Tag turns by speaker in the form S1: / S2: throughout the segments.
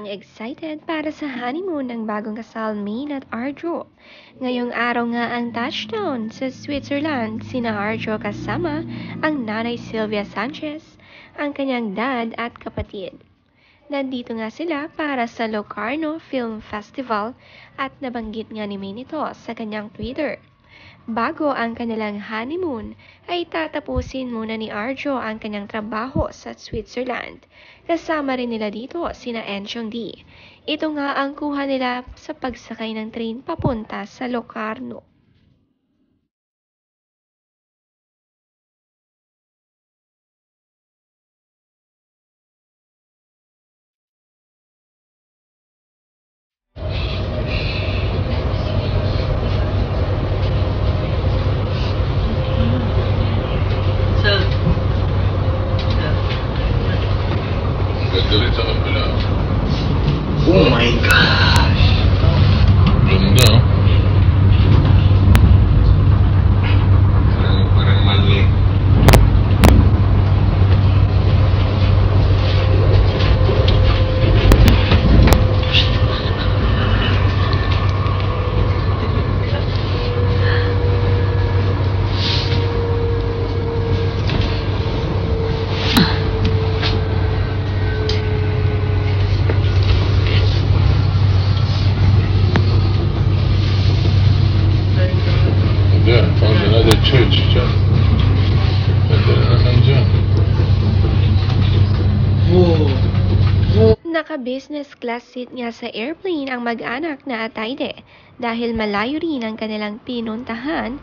S1: excited para sa honeymoon ng bagong kasal Min at Arjo. Ngayong araw nga ang touchdown sa Switzerland, sina Arjo kasama ang nanay Sylvia Sanchez, ang kanyang dad at kapatid. Nandito nga sila para sa Locarno Film Festival at nabanggit nga ni Min ito sa kanyang Twitter. Bago ang kanilang honeymoon, ay tatapusin muna ni Arjo ang kanyang trabaho sa Switzerland. Kasama rin nila dito sina Enchong D. Ito nga ang kuha nila sa pagsakay ng train papunta sa Locarno.
S2: Oh my gosh!
S3: Ganda, oh.
S2: Parang mali.
S3: There, found another church, John. Ganda na naman dyan.
S1: Naka-business class seat nga sa airplane ang mag-anak na Atayde dahil malayo rin ang kanilang pinuntahan.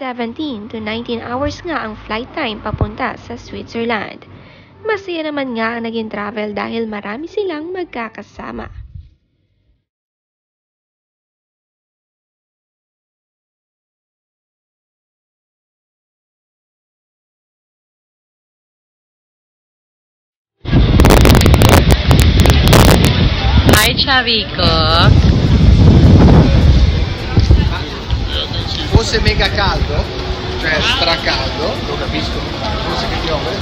S1: 17 to 19 hours nga ang flight time papunta sa Switzerland. Masaya naman nga ang naging travel dahil marami silang magkakasama.
S4: Hi, Chavico.
S2: Fosse mega caldo, cioè stracaldo, lo capisco, forse che piove.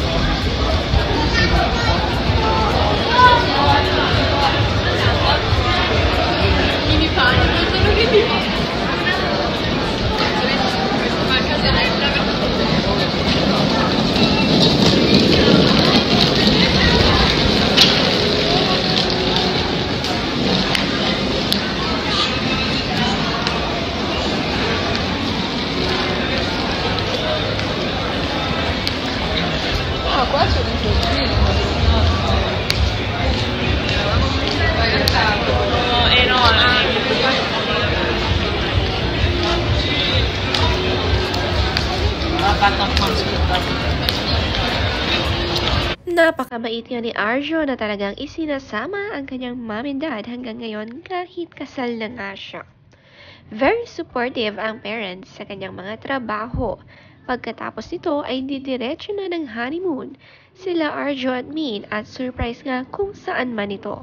S1: Napakabait nga ni Arjo na talagang isinasama ang kanyang mom and dad hanggang ngayon kahit kasal na nga siya. Very supportive ang parents sa kanyang mga trabaho. Pagkatapos nito ay didiretso na ng honeymoon sila Arjo at Min at surprise nga kung saan man ito.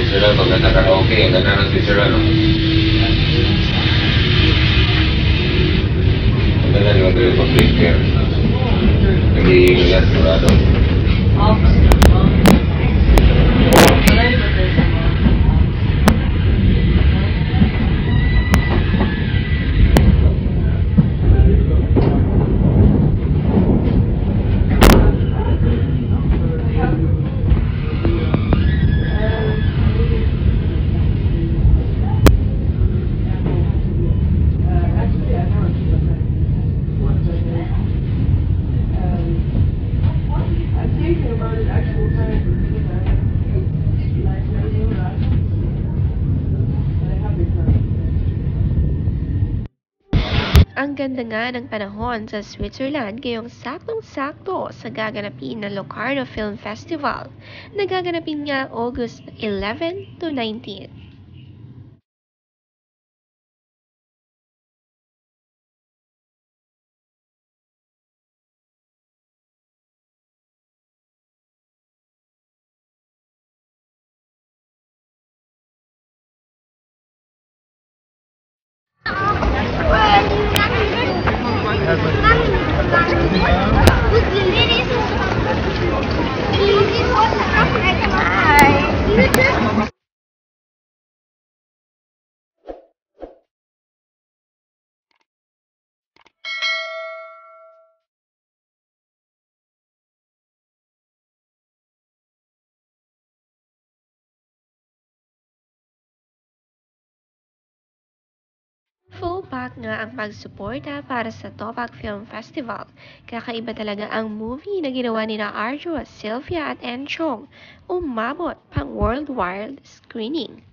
S2: Switzerland, maganda karaoke, ang ganda ng Switzerland, no? Ang ganda ni Madrid Public Care. Nag-iingat yan, sigurado.
S1: Ang ganda nga ng panahon sa Switzerland ngayong saktong-sakto sa gaganapin na Locarno Film Festival na gaganapin nga August 11 to 19. Full pack nga ang pagsuporta para sa Topak Film Festival. Kakaiba talaga ang movie na ginawa ni na Arjo, Sylvia at Enchong. Umabot pang worldwide screening.